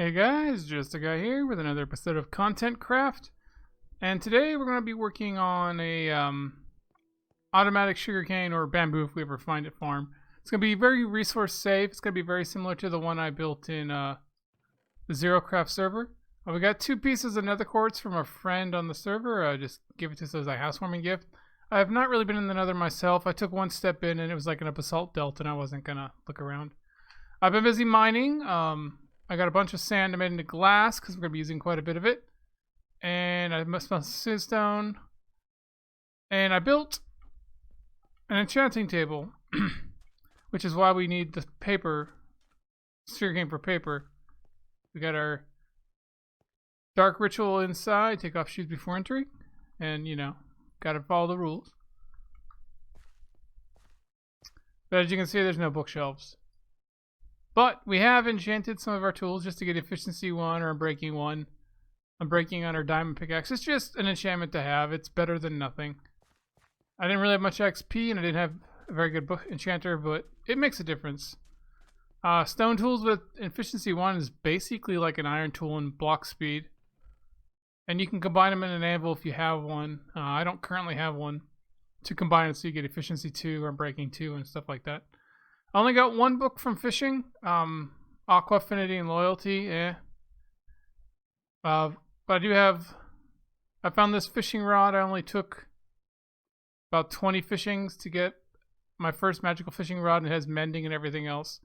Hey guys, Justa guy here with another episode of ContentCraft, and today we're going to be working on a automatic sugarcane or bamboo if we ever find it farm. It's going to be very resource safe. It's going to be very similar to the one I built in the ZeroCraft server. We got 2 pieces of nether quartz from a friend on the server. Just give it to us as a housewarming gift. I have not really been in the nether myself. I took one step in and it was like in a basalt delta and I wasn't going to look around. I've been busy mining. I got a bunch of sand I made into glass because we're going to be using quite a bit of it. And I must found stone. And I built an enchanting table, which is why we need the paper, sugarcane for paper. We got our dark ritual inside, take off shoes before entering. And, you know, got to follow the rules. But as you can see, there's no bookshelves. But we have enchanted some of our tools just to get efficiency 1 or unbreaking 1. Unbreaking on our diamond pickaxe. It's just an enchantment to have. It's better than nothing. I didn't really have much XP and I didn't have a very good enchanter, but it makes a difference. Stone tools with efficiency 1 is basically like an iron tool in block speed. And you can combine them in an anvil if you have one. I don't currently have one to combine it so you get efficiency 2 or unbreaking 2 and stuff like that. I only got 1 book from fishing, Aqua Affinity and Loyalty, but I do have, I found this fishing rod. I only took about 20 fishings to get my first magical fishing rod, and it has mending and everything else.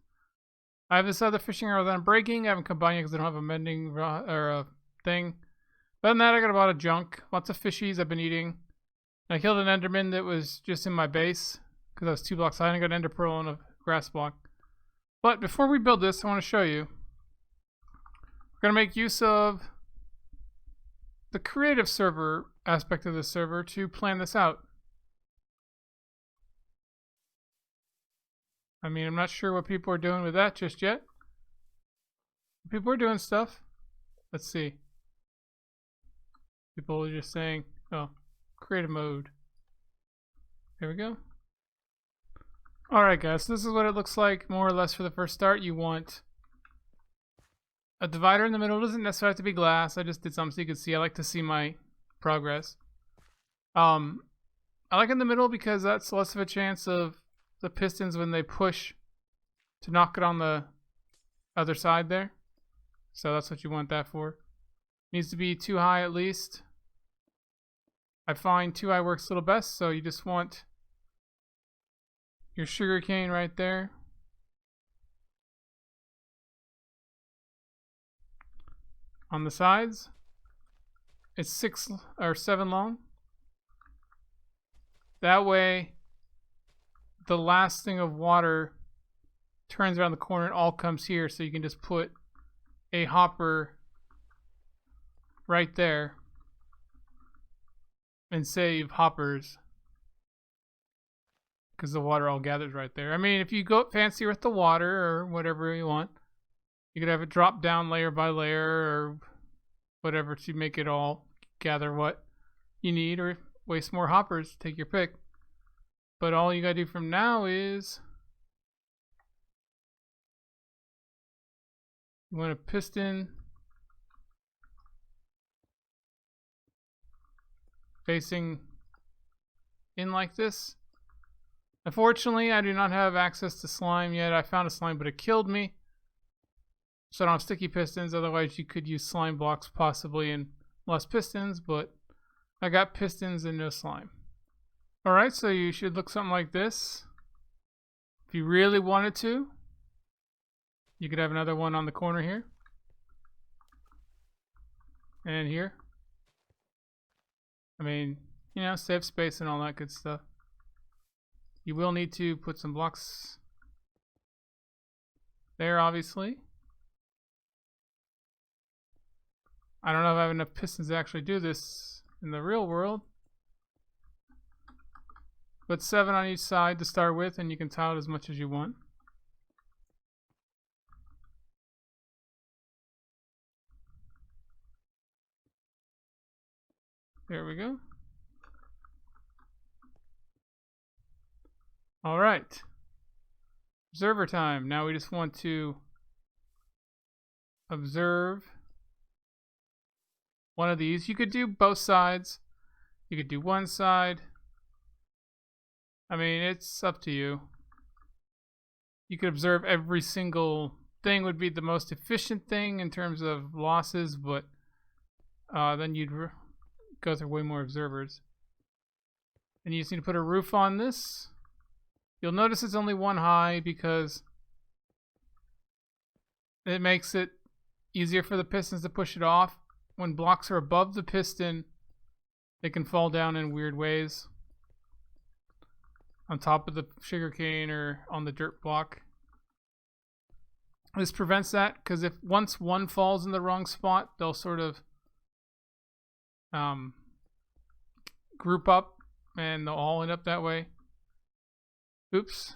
I have this other fishing rod that I'm breaking. I haven't combined it because I don't have a mending rod or a thing. Other than that, I got a lot of junk, lots of fishies I've been eating. I killed an enderman that was just in my base because I was 2 blocks high, and I got an ender pearl and a grass block. But before we build this, I want to show you. We're going to make use of the creative server aspect of the server to plan this out. I mean, I'm not sure what people are doing with that just yet. People are doing stuff. Let's see. People are just saying, oh, creative mode. There we go. Alright guys, so this is what it looks like more or less for the first start. You want a divider in the middle. It doesn't necessarily have to be glass. I just did something so you can see. I like to see my progress. I like in the middle because that's less of a chance of the pistons when they push to knock it on the other side there. So that's what you want that for. Needs to be 2 high at least. I find 2 high works a little best, so you just want your sugar cane right there. On the sides, it's 6 or 7 long. That way, the last thing of water turns around the corner and all comes here, so you can just put a hopper right there and save hoppers. Because the water all gathers right there. I mean, if you go fancier with the water or whatever you want, you could have it drop down layer by layer or whatever to make it all gather what you need, or waste more hoppers. Take your pick. But all you gotta do from now is you want a piston facing in like this. Unfortunately, I do not have access to slime yet. I found a slime, but it killed me. So I don't have sticky pistons. Otherwise, you could use slime blocks possibly and less pistons, but I got pistons and no slime. Alright, so you should look something like this. If you really wanted to, you could have another one on the corner here. And here. I mean, you know, save space and all that good stuff. You will need to put some blocks there, obviously. I don't know if I have enough pistons to actually do this in the real world. But 7 on each side to start with, and you can tile it as much as you want. There we go. Alright. Observer time. Now we just want to observe one of these. You could do both sides. You could do one side. I mean, it's up to you. You could observe every single thing would be the most efficient thing in terms of losses, but then you'd go through way more observers. And you just need to put a roof on this. You'll notice it's only one high because it makes it easier for the pistons to push it off. When blocks are above the piston, they can fall down in weird ways. On top of the sugarcane or on the dirt block. This prevents that because if once one falls in the wrong spot, they'll sort of group up and they'll all end up that way. Oops.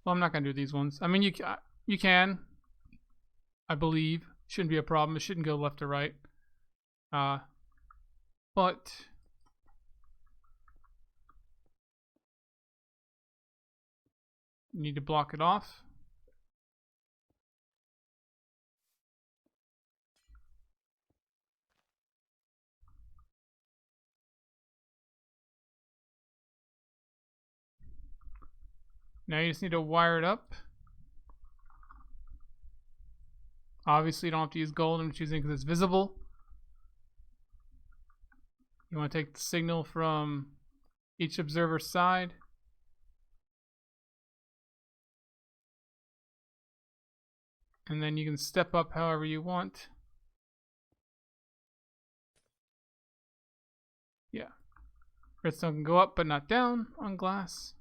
Well, I'm not gonna do these ones. I mean, you can. I believe shouldn't be a problem. It shouldn't go left or right. But you need to block it off. Now you just need to wire it up. Obviously you don't have to use gold. I'm choosing because it's visible. You want to take the signal from each observer's side. And then you can step up however you want. Yeah. Redstone can go up but not down on glass.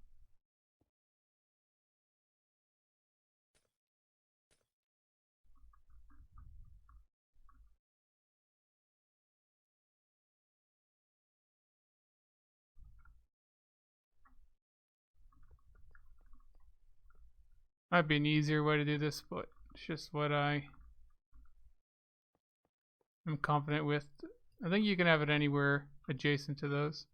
Might be an easier way to do this, but it's just what I am confident with. I think you can have it anywhere adjacent to those.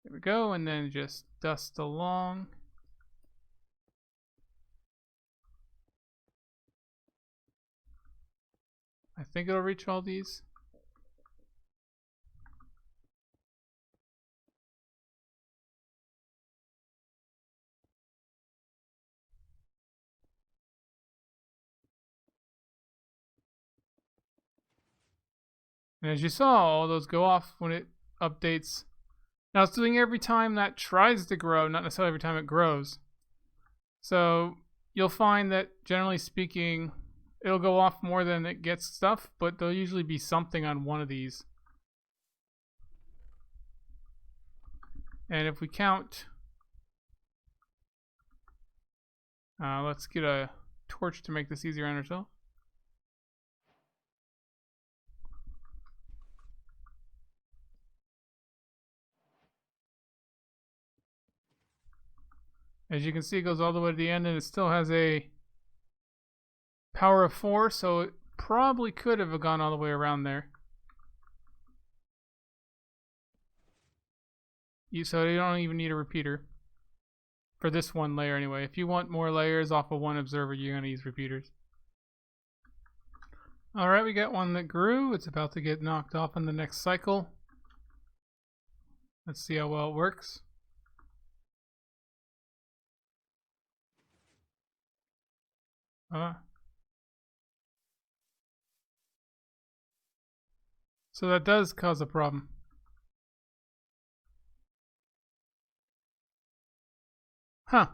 There we go, and then just dust along. I think it'll reach all these. And as you saw, all those go off when it updates. Now it's doing every time that tries to grow, not necessarily every time it grows. So you'll find that generally speaking, it'll go off more than it gets stuff, but there'll usually be something on one of these. And if we count, let's get a torch to make this easier on ourselves. As you can see, it goes all the way to the end and it still has a power of 4, so it probably could have gone all the way around there. So you don't even need a repeater for this one layer anyway. If you want more layers off of one observer, you're going to use repeaters. Alright, we got one that grew. It's about to get knocked off in the next cycle. Let's see how well it works. So that does cause a problem. Huh.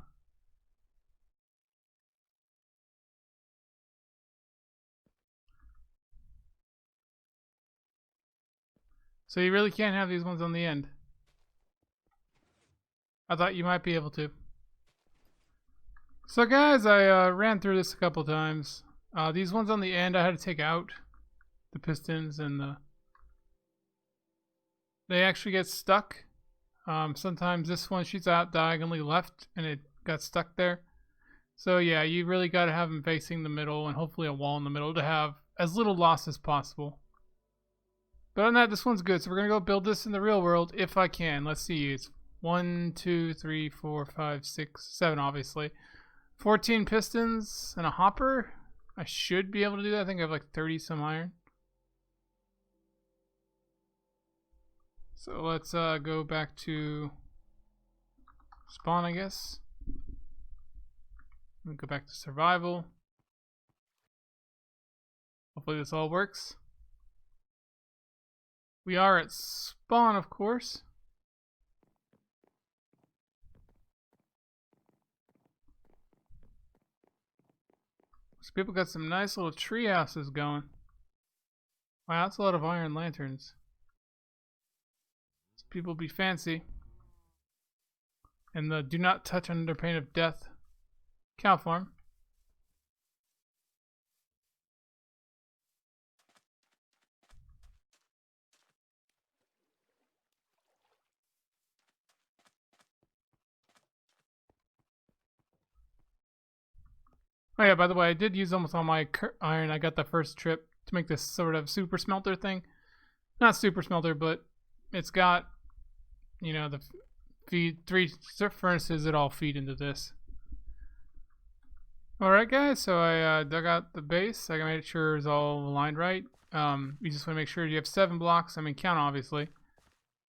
So you really can't have these ones on the end. I thought you might be able to. So guys, I ran through this a couple times. These ones on the end I had to take out. The pistons and they actually get stuck. Sometimes this one shoots out diagonally left and it got stuck there. So yeah, you really got to have them facing the middle and hopefully a wall in the middle to have as little loss as possible. But on that, this one's good. So we're going to go build this in the real world if I can. Let's see. It's 1, 2, 3, 4, 5, 6, 7 obviously. 14 pistons and a hopper. I should be able to do that. I think I have like 30 some iron. So let's go back to spawn, I guess. We'll go back to survival. Hopefully this all works. We are at spawn, of course. So people got some nice little tree houses going. Wow, that's a lot of iron lanterns. So people be fancy. And the do not touch under pain of death cow farm. Oh yeah, by the way, I did use almost all my iron I got the first trip to make this sort of super smelter thing. Not super smelter, but it's got, you know, the three furnaces that all feed into this. Alright guys, so I dug out the base. I made sure it's all aligned right. You just want to make sure you have 7 blocks. I mean, count obviously.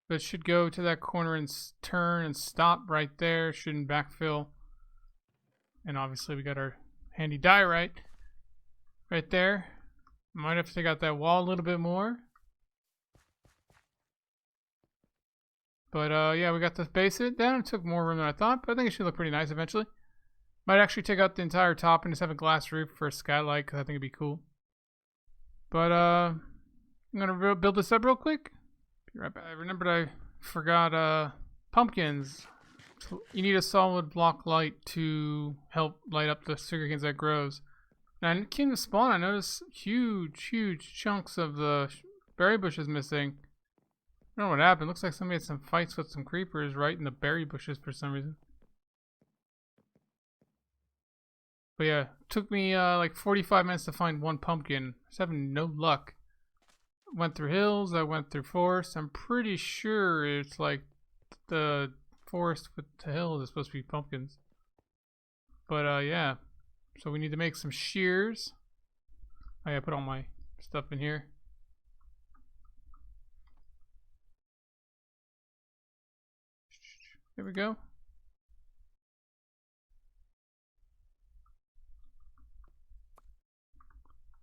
But it should go to that corner and turn and stop right there. Shouldn't backfill. And obviously we got our handy diorite right there. Might have to take out that wall a little bit more. But yeah, we got the base it down. It took more room than I thought, but I think it should look pretty nice eventually. Might actually take out the entire top and just have a glass roof for a skylight, because I think it'd be cool. But I'm gonna build this up real quick. Be right back. I remembered I forgot pumpkins. You need a solid block light to help light up the sugar canes that grows. Now, I came to spawn, I noticed huge chunks of the berry bushes missing. I don't know what happened. Looks like somebody had some fights with some creepers right in the berry bushes for some reason. But yeah, it took me like 45 minutes to find one pumpkin. I was having no luck. Went through hills, I went through forest. I'm pretty sure it's like the forest with the hills is supposed to be pumpkins. But yeah, so we need to make some shears. I gotta put all my stuff in here. There we go.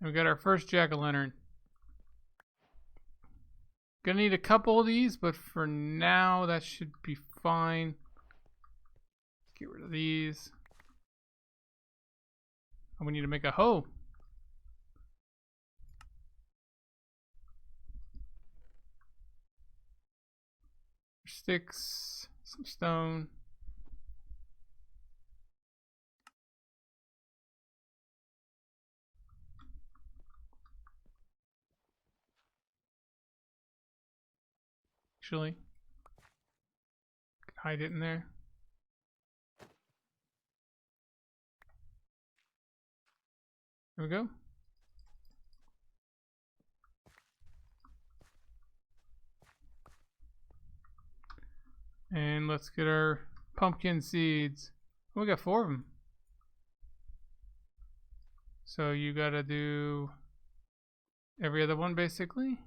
And we got our first jack-o'-lantern. Gonna need a couple of these, but for now that should be fine. Get rid of these. And we need to make a hoe. Sticks, some stone. Actually, hide it in there. There we go. And let's get our pumpkin seeds. Oh, we got 4 of them. So you gotta do every other one basically.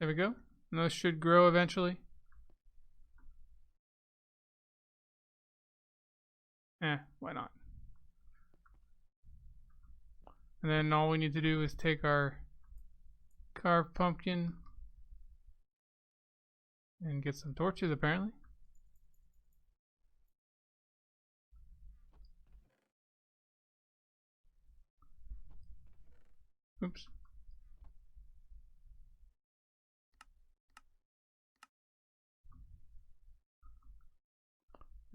There we go. And those should grow eventually. Why not? And then all we need to do is take our carved pumpkin and get some torches apparently. Oops.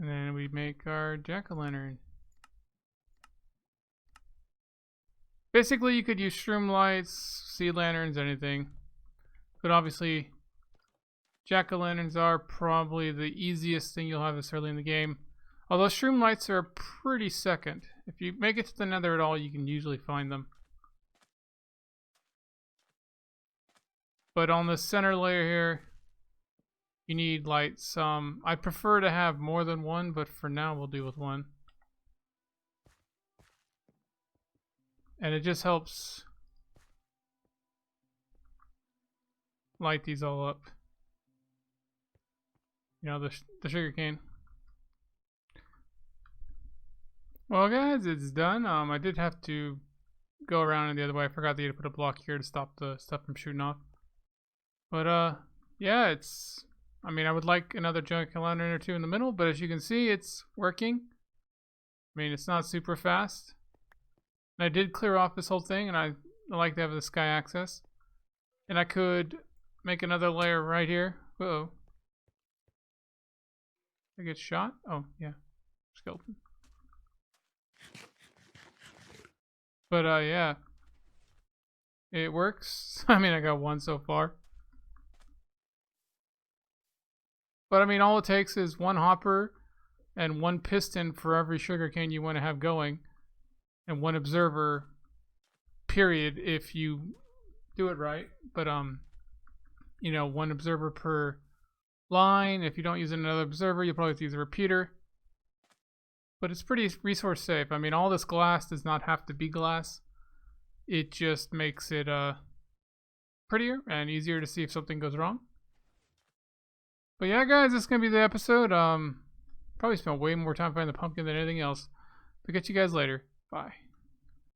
And then we make our jack-o'-lantern. Basically, you could use shroom lights, sea lanterns, anything. But obviously, jack-o'-lanterns are probably the easiest thing you'll have this early in the game. Although shroom lights are pretty second. If you make it to the nether at all, you can usually find them. But on the center layer here, you need lights. I prefer to have more than one, but for now we'll deal with one. And it just helps light these all up. You know, the sugar cane. Well, guys, it's done. I did have to go around the other way. I forgot that you had to put a block here to stop the stuff from shooting off. But yeah, it's. I mean, I would like another junk lantern or two in the middle, but as you can see, it's working. I mean, it's not super fast. And I did clear off this whole thing, and I like to have the sky access. And I could make another layer right here. Uh-oh. I get shot? Oh, yeah. Skeleton. But, yeah. It works. I mean, I got one so far. But, I mean, all it takes is one hopper and one piston for every sugarcane you want to have going. And one observer, period, if you do it right. But, you know, one observer per line. If you don't use another observer, you'll probably have to use a repeater. But it's pretty resource safe. I mean, all this glass does not have to be glass. It just makes it prettier and easier to see if something goes wrong. But yeah, guys, this is going to be the episode. Probably spent way more time finding the pumpkin than anything else. But catch you guys later. Bye.